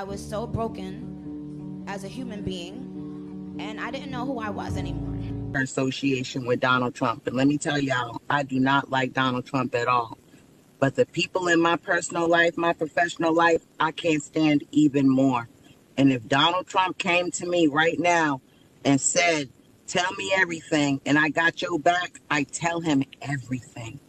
I was so broken as a human being, and I didn't know who I was anymore. Association with Donald Trump. And let me tell y'all, I do not like Donald Trump at all. But the people in my personal life, my professional life, I can't stand even more. And if Donald Trump came to me right now and said, tell me everything, and I got your back, I tell him everything.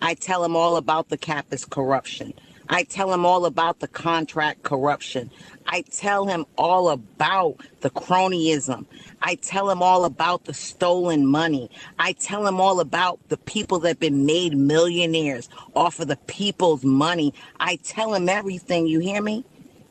I tell him all about the campus corruption. I tell him all about the contract corruption. I tell him all about the cronyism. I tell him all about the stolen money. I tell him all about the people that have been made millionaires off of the people's money. I tell him everything. You hear me?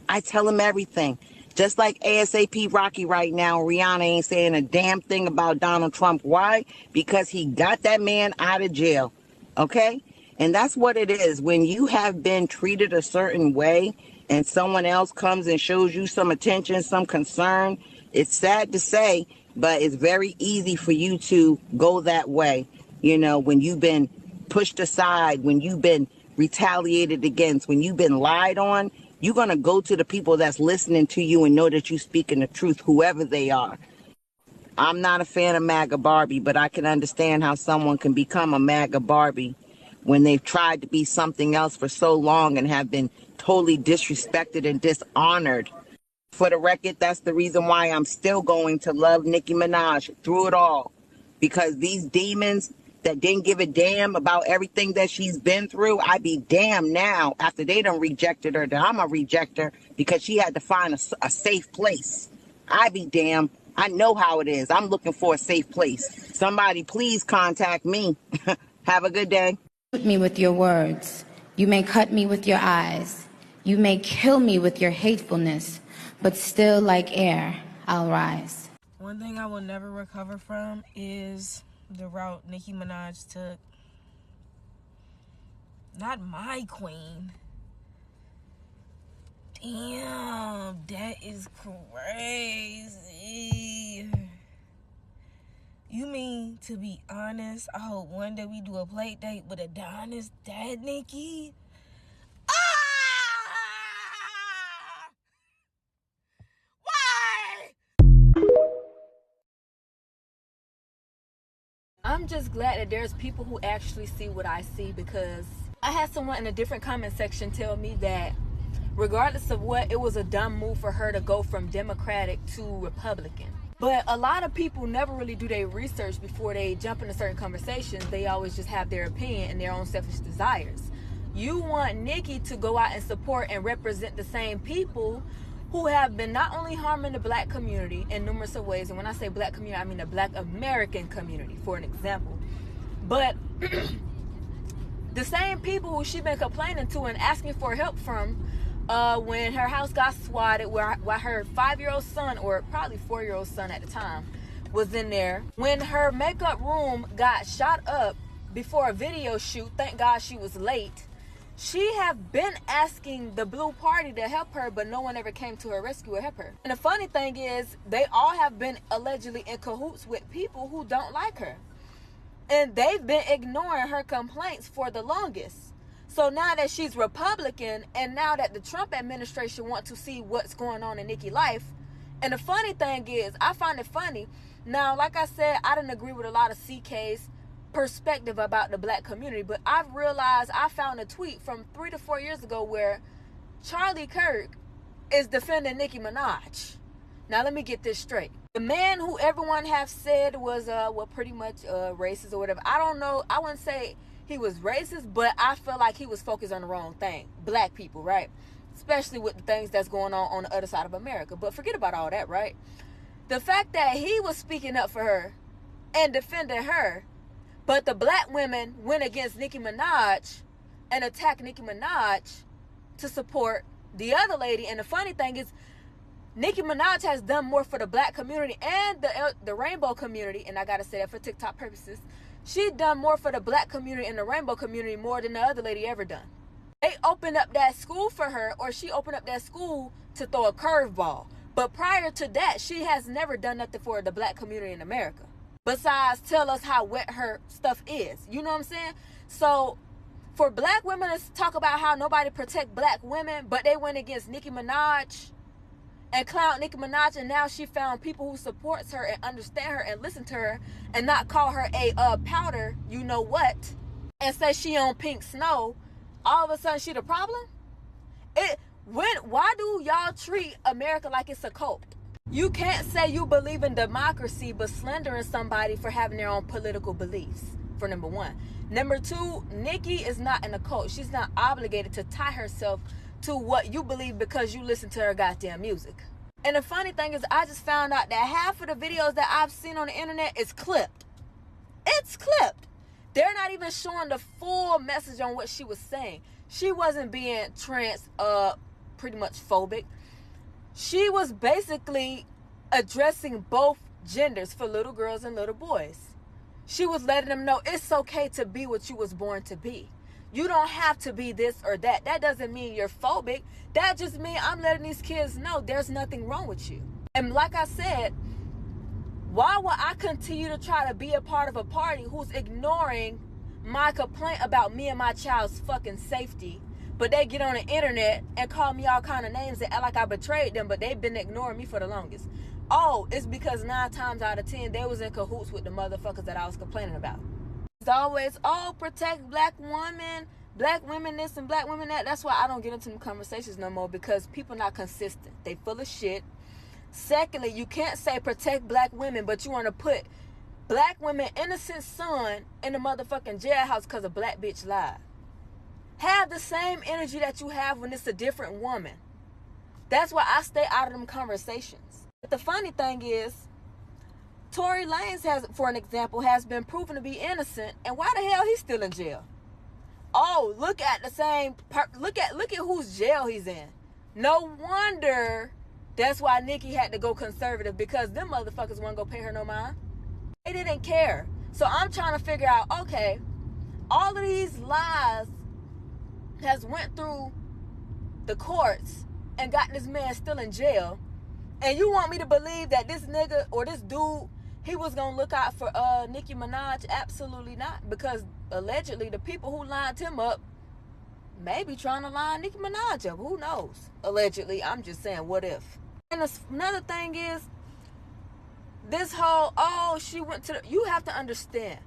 I tell him everything. Just like ASAP Rocky right now, Rihanna ain't saying a damn thing about Donald Trump. Why? Because he got that man out of jail. Okay? And that's what it is. When you have been treated a certain way and someone else comes and shows you some attention, some concern, it's sad to say, but it's very easy for you to go that way. You know, when you've been pushed aside, when you've been retaliated against, when you've been lied on, you're going to go to the people that's listening to you and know that you're speaking the truth, whoever they are. I'm not a fan of MAGA Barbie, but I can understand how someone can become a MAGA Barbie when they've tried to be something else for so long and have been totally disrespected and dishonored. For the record, that's the reason why I'm still going to love Nicki Minaj through it all. Because these demons that didn't give a damn about everything that she's been through, I be damned now after they done rejected her that I'm a rejecter because she had to find a safe place. I be damned. I know how it is. I'm looking for a safe place. Somebody please contact me. Have a good day. Shoot me with your words. You may cut me with your eyes. You may kill me with your hatefulness, but still like air, I'll rise. One thing I will never recover from is the route Nicki Minaj took. Not my queen. Damn, that is crazy. You mean, to be honest, I hope one day we do a play date with Adonis, Dad, Nicki? Ah! Why? I'm just glad that there's people who actually see what I see, because I had someone in a different comment section tell me that regardless of what, it was a dumb move for her to go from Democratic to Republican. But a lot of people never really do their research before they jump into certain conversations. They always just have their opinion and their own selfish desires. You want Nicki to go out and support and represent the same people who have been not only harming the black community in numerous of ways, and when I say black community, I mean the black American community, for an example. But the same people who she's been complaining to and asking for help from when her house got swatted, while her 5-year-old son, or probably 4-year-old son at the time, was in there. When her makeup room got shot up before a video shoot, thank God she was late, she have been asking the Blue Party to help her, but no one ever came to her rescue or help her. And the funny thing is, they all have been allegedly in cahoots with people who don't like her. And they've been ignoring her complaints for the longest. So now that she's Republican, and now that the Trump administration wants to see what's going on in Nicki's life, and the funny thing is, I find it funny. Now, like I said, I didn't agree with a lot of CK's perspective about the black community, but I've realized I found a tweet from 3 to 4 years ago where Charlie Kirk is defending Nicki Minaj. Now, let me get this straight. The man who everyone have said was, pretty much racist or whatever. I don't know. I wouldn't say he was racist, but I feel like he was focused on the wrong thing. Black people, right? Especially with the things that's going on the other side of America. But forget about all that, right? The fact that he was speaking up for her and defending her, but the black women went against Nicki Minaj and attacked Nicki Minaj to support the other lady. And the funny thing is, Nicki Minaj has done more for the black community and the rainbow community, and I gotta say that for TikTok purposes. She done more for the black community and the rainbow community more than the other lady ever done. They opened up that school for her, or she opened up that school to throw a curveball. But prior to that, she has never done nothing for the black community in America, besides tell us how wet her stuff is. You know what I'm saying? So for black women to talk about how nobody protect black women, but they went against Nicki Minaj and clown Nicki Minaj, and now she found people who supports her and understand her and listen to her and not call her a powder, you know what, and say she on pink snow, all of a sudden she the problem? Why do y'all treat America like it's a cult? You can't say you believe in democracy but slandering somebody for having their own political beliefs, for number one. Number two, Nicki is not in a cult. She's not obligated to tie herself to what you believe because you listen to her goddamn music. And the funny thing is, I just found out that half of the videos that I've seen on the internet is clipped. It's clipped. They're not even showing the full message on what she was saying. She wasn't being pretty much phobic. She was basically addressing both genders for little girls and little boys. She was letting them know it's okay to be what you was born to be. You don't have to be this or that. That doesn't mean you're phobic. That just means I'm letting these kids know there's nothing wrong with you. And like I said, why would I continue to try to be a part of a party who's ignoring my complaint about me and my child's fucking safety, but they get on the internet and call me all kind of names and act like I betrayed them, but they've been ignoring me for the longest. Oh, it's because 9 times out of 10 they was in cahoots with the motherfuckers that I was complaining about. It's always, oh, protect black women, black women this and black women that. That's why I don't get into them conversations no more, because people not consistent. They full of shit. Secondly, you can't say protect black women, but you want to put black women innocent son in the motherfucking jailhouse because a black bitch lied. Have the same energy that you have when it's a different woman. That's why I stay out of them conversations. But the funny thing is, Tory Lanez has, for an example, has been proven to be innocent, and why the hell he's still in jail? Oh, look at the same look at whose jail he's in. No wonder that's why Nicki had to go conservative, because them motherfuckers weren't gonna pay her no mind. They didn't care. So I'm trying to figure out, okay, all of these lies has went through the courts and got this man still in jail, and you want me to believe that this nigga or this dude, he was gonna look out for Nicki Minaj? Absolutely not, because allegedly the people who lined him up may be trying to line Nicki Minaj up. Who knows? Allegedly, I'm just saying, what if? And another thing is, this whole, oh, she went to the, you have to understand,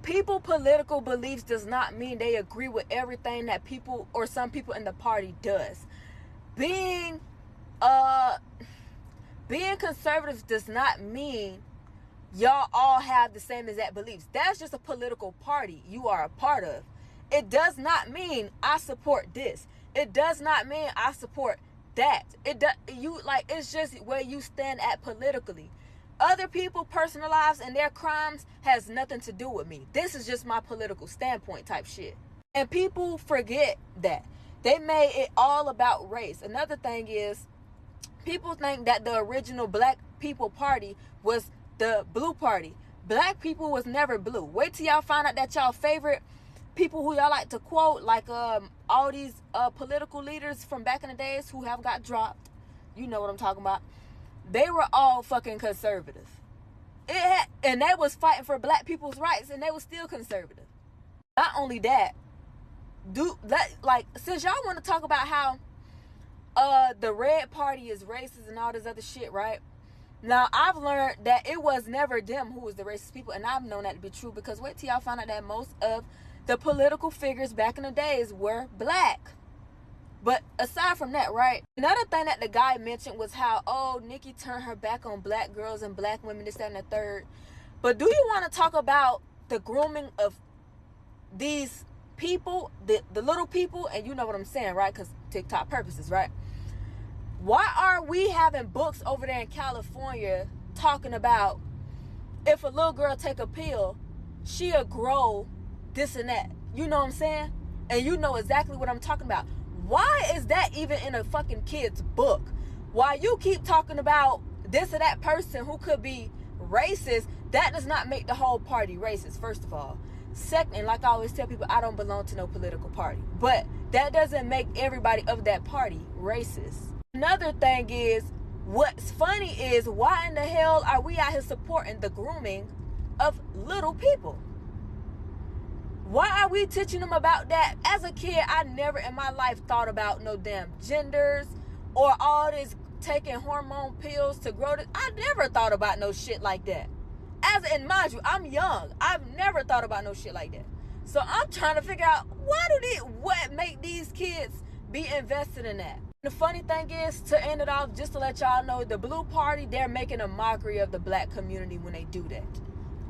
people political beliefs does not mean they agree with everything that people or some people in the party does. Being conservative does not mean y'all all have the same exact beliefs. That's just a political party you are a part of. It does not mean I support this. It does not mean I support that. It's just where you stand at politically. Other people, personal lives and their crimes has nothing to do with me. This is just my political standpoint type shit. And people forget that. They made it all about race. Another thing is, people think that the original Black People Party was the blue party. Black people was never blue. Wait till y'all find out that y'all favorite people who y'all like to quote, like all these political leaders from back in the days who have got dropped. You know what I'm talking about. They were all fucking conservative. And they was fighting for black people's rights, and they was still conservative. Not only that, since y'all want to talk about how the red party is racist and all this other shit, right? Now, I've learned that it was never them who was the racist people, and I've known that to be true, because wait till y'all find out that most of the political figures back in the days were black. But aside from that, right, another thing that the guy mentioned was how, oh, Nicki turned her back on black girls and black women, this, that, and the third. But do you want to talk about the grooming of these people, the little people? And you know what I'm saying, right? Because TikTok purposes, right? Why are we having books over there in California talking about if a little girl take a pill, she'll grow this and that? You know what I'm saying? And you know exactly what I'm talking about. Why is that even in a fucking kid's book? Why you keep talking about this or that person who could be racist, that does not make the whole party racist, first of all. Second, and like I always tell people, I don't belong to no political party. But that doesn't make everybody of that party racist. Another thing is, what's funny is, why in the hell are we out here supporting the grooming of little people? Why are we teaching them about that? As a kid, I never in my life thought about no damn genders or all this taking hormone pills to grow this. I never thought about no shit like that. And mind you, I'm young. I've never thought about no shit like that. So I'm trying to figure out what make these kids be invested in that. The funny thing is, to end it off, just to let y'all know, the Blue Party, they're making a mockery of the black community when they do that.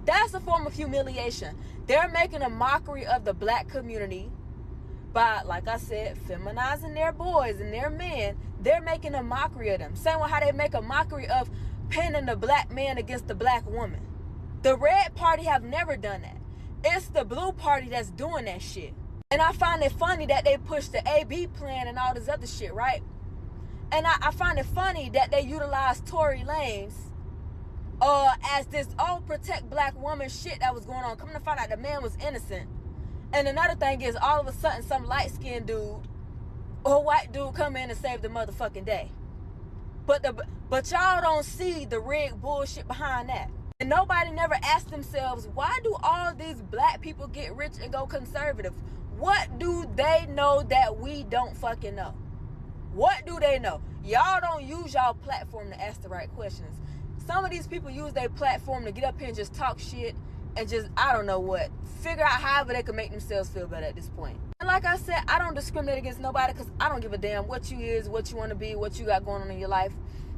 That's a form of humiliation. They're making a mockery of the black community by, like I said, feminizing their boys and their men. They're making a mockery of them. Same with how they make a mockery of pinning the black man against the black woman. The Red Party have never done that. It's the Blue Party that's doing that shit. And I find it funny that they push the AB plan and all this other shit, right? And I find it funny that they utilize Tory Lanez as this protect black woman shit that was going on. Coming to find out the man was innocent. And another thing is, all of a sudden, some light-skinned dude or white dude come in and save the motherfucking day. But y'all don't see the rigged bullshit behind that. And nobody never asked themselves, why do all these black people get rich and go conservative? What do they know that we don't fucking know? What do they know? Y'all don't use y'all platform to ask the right questions. Some of these people use their platform to get up here and just talk shit and just, I don't know what, figure out however they can make themselves feel better at this point. And like I said, I don't discriminate against nobody because I don't give a damn what you is, what you want to be, what you got going on in your life.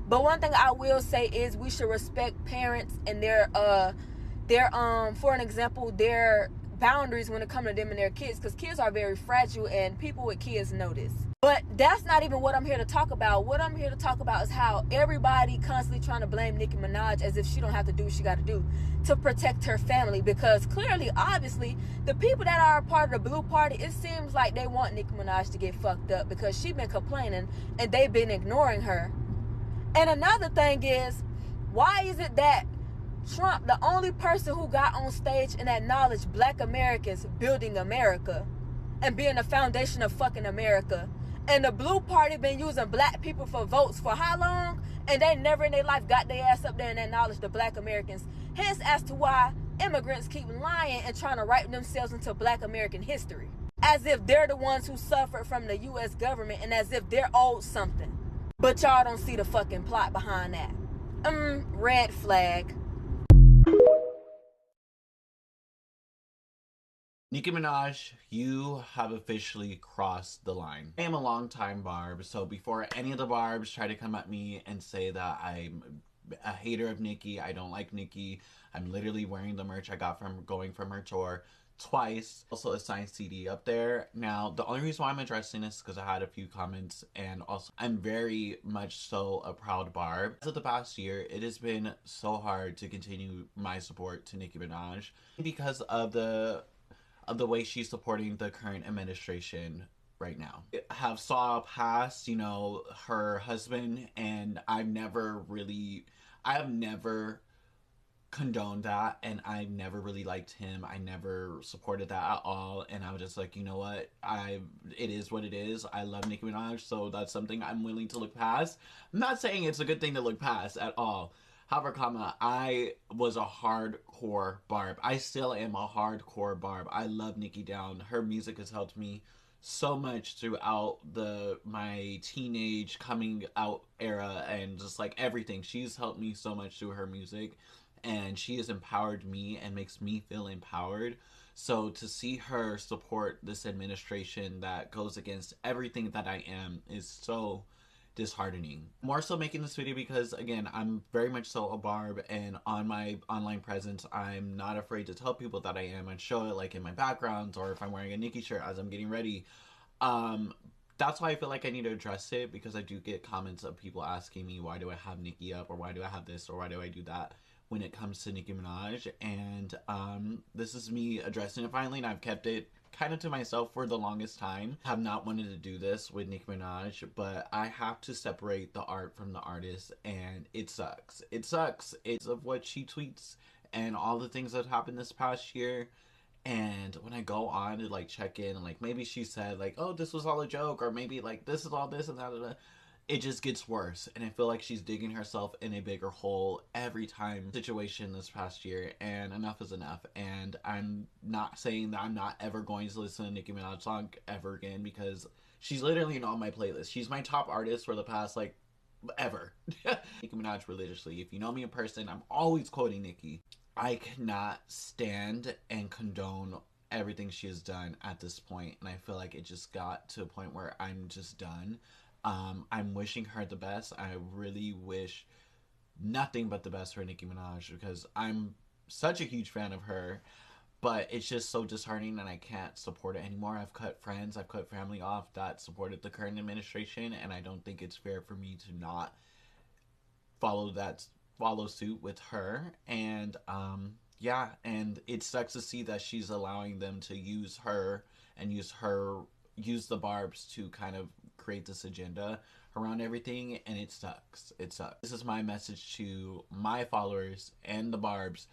But one thing I will say is we should respect parents and their for an example, their boundaries when it comes to them and their kids, because kids are very fragile and people with kids know this. But that's not even what I'm here to talk about. What I'm here to talk about is how everybody constantly trying to blame Nicki Minaj as if she don't have to do what she got to do to protect her family, because clearly, obviously, the people that are a part of the Blue Party, it seems like they want Nicki Minaj to get fucked up because she's been complaining and they've been ignoring her. And another thing is, why is it that Trump, the only person who got on stage and acknowledged black Americans building America and being the foundation of fucking America, and the Blue Party been using black people for votes for how long? And they never in their life got their ass up there and acknowledged the black Americans. Hence as to why immigrants keep lying and trying to write themselves into black American history. As if they're the ones who suffered from the U.S. government and as if they're owed something. But y'all don't see the fucking plot behind that. Red flag. Nicki Minaj, you have officially crossed the line. I am a longtime Barb, so before any of the Barbs try to come at me and say that I'm a hater of Nicki, I don't like Nicki, I'm literally wearing the merch I got from going from her tour twice. Also a signed CD up there. Now, the only reason why I'm addressing this is because I had a few comments, and also I'm very much so a proud Barb. As of the past year, it has been so hard to continue my support to Nicki Minaj because of the way she's supporting the current administration right now. I have saw past, her husband, and I have never condoned that, and I never really liked him. I never supported that at all, and I was just like, you know what, it is what it is. I love Nicki Minaj, so that's something I'm willing to look past. I'm not saying it's a good thing to look past at all. However, I was a hardcore Barb. I still am a hardcore Barb. I love Nicki down. Her music has helped me so much throughout my teenage coming out era and just like everything. She's helped me so much through her music, and she has empowered me and makes me feel empowered. So to see her support this administration that goes against everything that I am is so disheartening. More so making this video because, again, I'm very much so a Barb, and on my online presence, I'm not afraid to tell people that I am and show it, like in my backgrounds or if I'm wearing a Nicki shirt as I'm getting ready. That's why I feel like I need to address it, because I do get comments of people asking me, why do I have Nicki up, or why do I have this, or why do I do that when it comes to Nicki Minaj. And this is me addressing it finally, and I've kept it kind of to myself for the longest time. I have not wanted to do this with Nicki Minaj, but I have to separate the art from the artist, and it sucks. It sucks. It's of what she tweets and all the things that happened this past year. And when I go on to like check in, and like maybe she said like, oh, this was all a joke, or maybe like this is all this and that, it just gets worse, and I feel like she's digging herself in a bigger hole every time situation this past year, and enough is enough. And I'm not saying that I'm not ever going to listen to a Nicki Minaj song ever again, because she's literally on my playlist. She's my top artist for the past like ever. Nicki Minaj religiously. If you know me in person, I'm always quoting Nicki. I cannot stand and condone everything she has done at this point, and I feel like it just got to a point where I'm just done. I'm wishing her the best. I really wish nothing but the best for Nicki Minaj because I'm such a huge fan of her, but it's just so disheartening and I can't support it anymore. I've cut friends, I've cut family off that supported the current administration, and I don't think it's fair for me to not follow suit with her. And yeah, and it sucks to see that she's allowing them to use her and use the Barbs to kind of create this agenda around everything, and it sucks. It sucks. This is my message to my followers and the Barbs.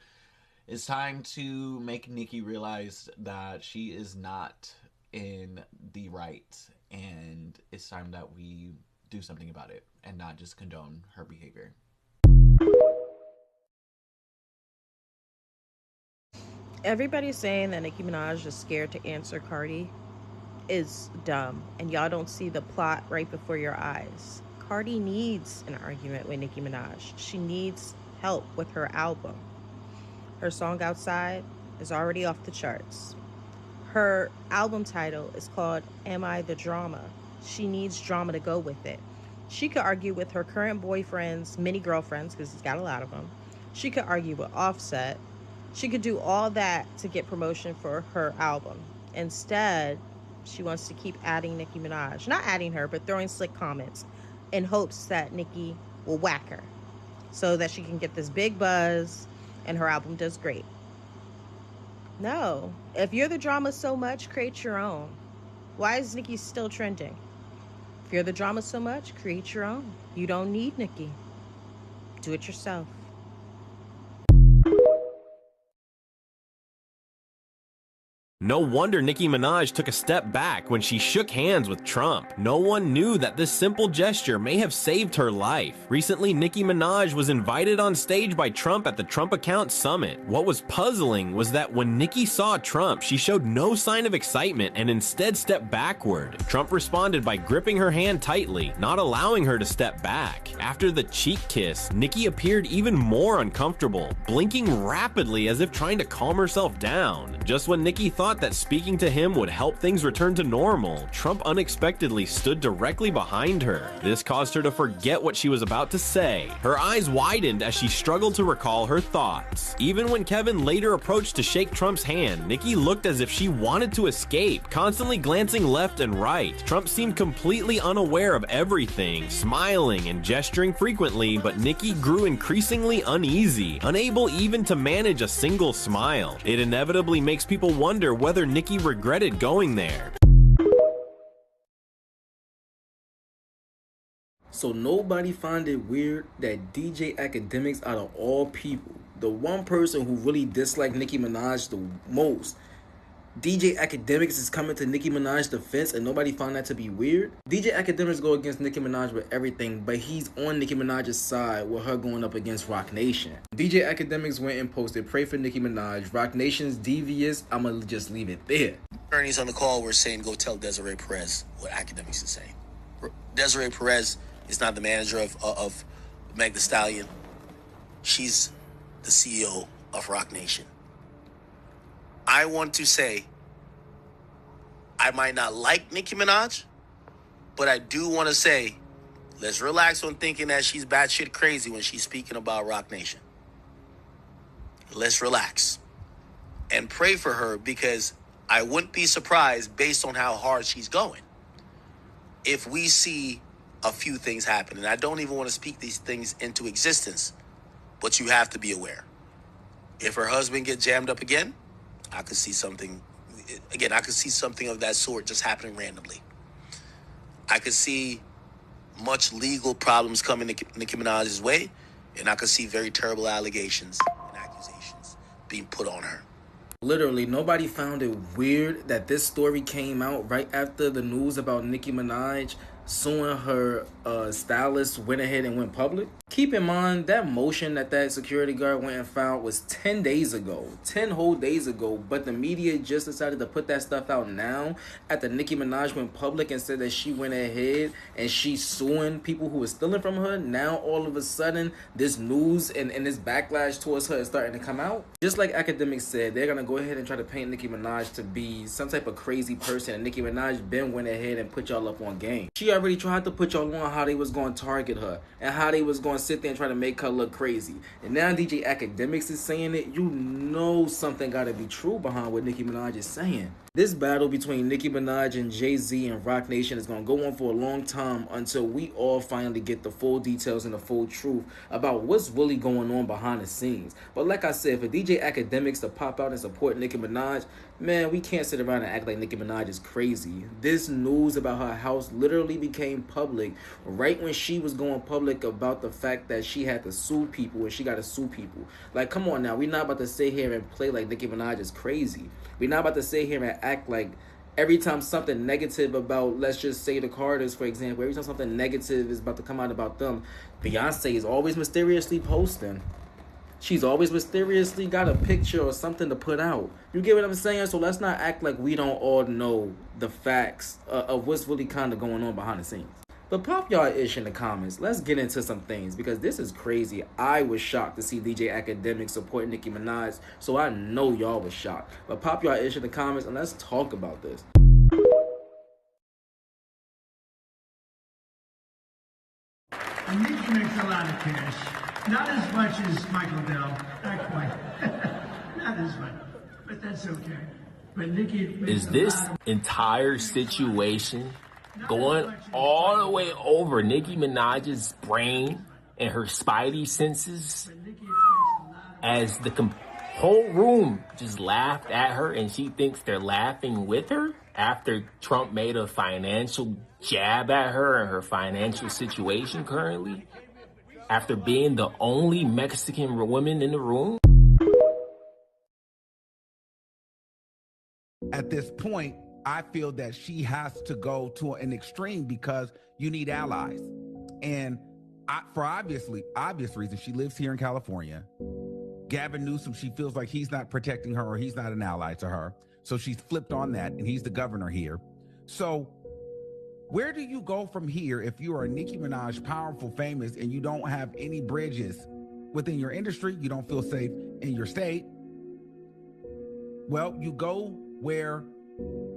It's time to make Nicki realize that she is not in the right, and it's time that we do something about it and not just condone her behavior. Everybody's saying that Nicki Minaj is scared to answer Cardi is dumb, and y'all don't see the plot right before your eyes. Cardi needs an argument with Nicki Minaj. She needs help with her album. Her song Outside is already off the charts. Her album title is called Am I the Drama? She needs drama to go with it. She could argue with her current boyfriend's mini girlfriends, because he's got a lot of them. She could argue with Offset. She could do all that to get promotion for her album. Instead, she wants to keep adding Nicki Minaj. Not adding her, but throwing slick comments in hopes that Nicki will whack her so that she can get this big buzz and her album does great. No. If you're the drama so much, create your own. Why is Nicki still trending? If you're the drama so much, create your own. You don't need Nicki. Do it yourself. No wonder Nicki Minaj took a step back when she shook hands with Trump. No one knew that this simple gesture may have saved her life. Recently, Nicki Minaj was invited on stage by Trump at the Trump Account Summit. What was puzzling was that when Nicki saw Trump, she showed no sign of excitement and instead stepped backward. Trump responded by gripping her hand tightly, not allowing her to step back. After the cheek kiss, Nicki appeared even more uncomfortable, blinking rapidly as if trying to calm herself down. Just when Nicki thought that speaking to him would help things return to normal, Trump unexpectedly stood directly behind her. This caused her to forget what she was about to say. Her eyes widened as she struggled to recall her thoughts. Even when Kevin later approached to shake Trump's hand, Nicki looked as if she wanted to escape, constantly glancing left and right. Trump seemed completely unaware of everything, smiling and gesturing frequently, but Nicki grew increasingly uneasy, unable even to manage a single smile. It inevitably makes people wonder whether Nicki regretted going there. So nobody find it weird that DJ Academics, out of all people, the one person who really disliked Nicki Minaj the most, DJ Academics is coming to Nicki Minaj's defense and nobody found that to be weird? DJ Academics go against Nicki Minaj with everything, but he's on Nicki Minaj's side with her going up against Roc Nation. DJ Academics went and posted, "Pray for Nicki Minaj. Roc Nation's devious. I'ma just leave it there." Attorneys on the call were saying, go tell Desiree Perez what Academics is saying. Desiree Perez is not the manager of Meg Thee Stallion. She's the CEO of Roc Nation. I want to say, I might not like Nicki Minaj, but I do want to say, let's relax on thinking that she's batshit crazy when she's speaking about Roc Nation. Let's relax and pray for her, because I wouldn't be surprised, based on how hard she's going, if we see a few things happen. And I don't even want to speak these things into existence, but you have to be aware. If her husband gets jammed up again, I could see something of that sort just happening randomly. I could see much legal problems coming to Nicki Minaj's way, and I could see very terrible allegations and accusations being put on her. Literally, nobody found it weird that this story came out right after the news about Nicki Minaj suing her stylist went ahead and went public. Keep in mind that motion that security guard went and found was 10 days ago, 10 whole days ago, but the media just decided to put that stuff out now after Nicki Minaj went public and said that she went ahead and she's suing people who were stealing from her. Now all of a sudden this news and this backlash towards her is starting to come out. Just like academics said, they're gonna go ahead and try to paint Nicki Minaj to be some type of crazy person, and Nicki Minaj been went ahead and put y'all up on game. She already tried to put y'all on how they was going to target her and how they was going to sit there and try to make her look crazy. And now DJ Academics is saying it. You know something got to be true behind what Nicki Minaj is saying. This battle between Nicki Minaj and Jay-Z and Roc Nation is going to go on for a long time until we all finally get the full details and the full truth about what's really going on behind the scenes. But like I said, for DJ Academics to pop out and support Nicki Minaj, man, we can't sit around and act like Nicki Minaj is crazy. This news about her house literally became public right when she was going public about the fact that she had to sue people and she got to sue people. Like, come on now. We're not about to sit here and play like Nicki Minaj is crazy. We're not about to sit here and act like every time something negative about, let's just say the Carters, for example, every time something negative is about to come out about them, Beyonce is always mysteriously posting. She's always mysteriously got a picture or something to put out. You get what I'm saying? So let's not act like we don't all know the facts of what's really kind of going on behind the scenes. But pop y'all ish in the comments. Let's get into some things because this is crazy. I was shocked to see DJ Academics support Nicki Minaj, so I know y'all was shocked. But pop y'all ish in the comments and let's talk about this. And Nicki makes a lot of cash. Not as much as Michael Dell. Not quite. Not as much. But that's okay. But Nicki makes Is this entire situation going all the way over Nicki Minaj's brain and her spidey senses as the whole room just laughed at her and she thinks they're laughing with her after Trump made a financial jab at her and her financial situation currently, after being the only Mexican woman in the room? At this point, I feel that she has to go to an extreme because you need allies. And for obvious reasons, she lives here in California. Gavin Newsom, she feels like he's not protecting her or he's not an ally to her. So she's flipped on that, and he's the governor here. So where do you go from here if you are Nicki Minaj, powerful, famous, and you don't have any bridges within your industry? You don't feel safe in your state. Well, you go where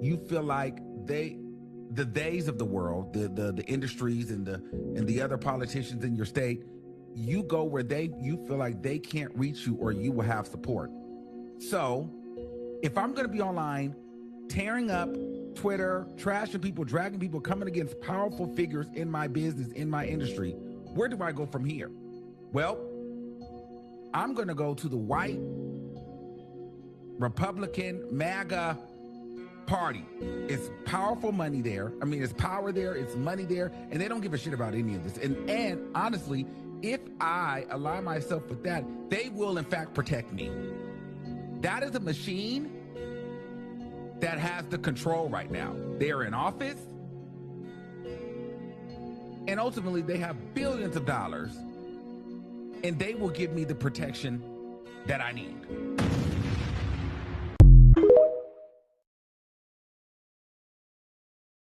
you feel like the days of the world, the industries and the other politicians in your state, you go where you feel like they can't reach you or you will have support. So if I'm going to be online tearing up Twitter, trashing people, dragging people, coming against powerful figures in my business, in my industry, where do I go from here? Well, I'm going to go to the white Republican MAGA party. It's powerful money there. I mean, it's power there, it's money there, and they don't give a shit about any of this. And honestly, if I align myself with that, they will in fact protect me. That is a machine that has the control right now. They are in office, and ultimately they have billions of dollars, and they will give me the protection that I need.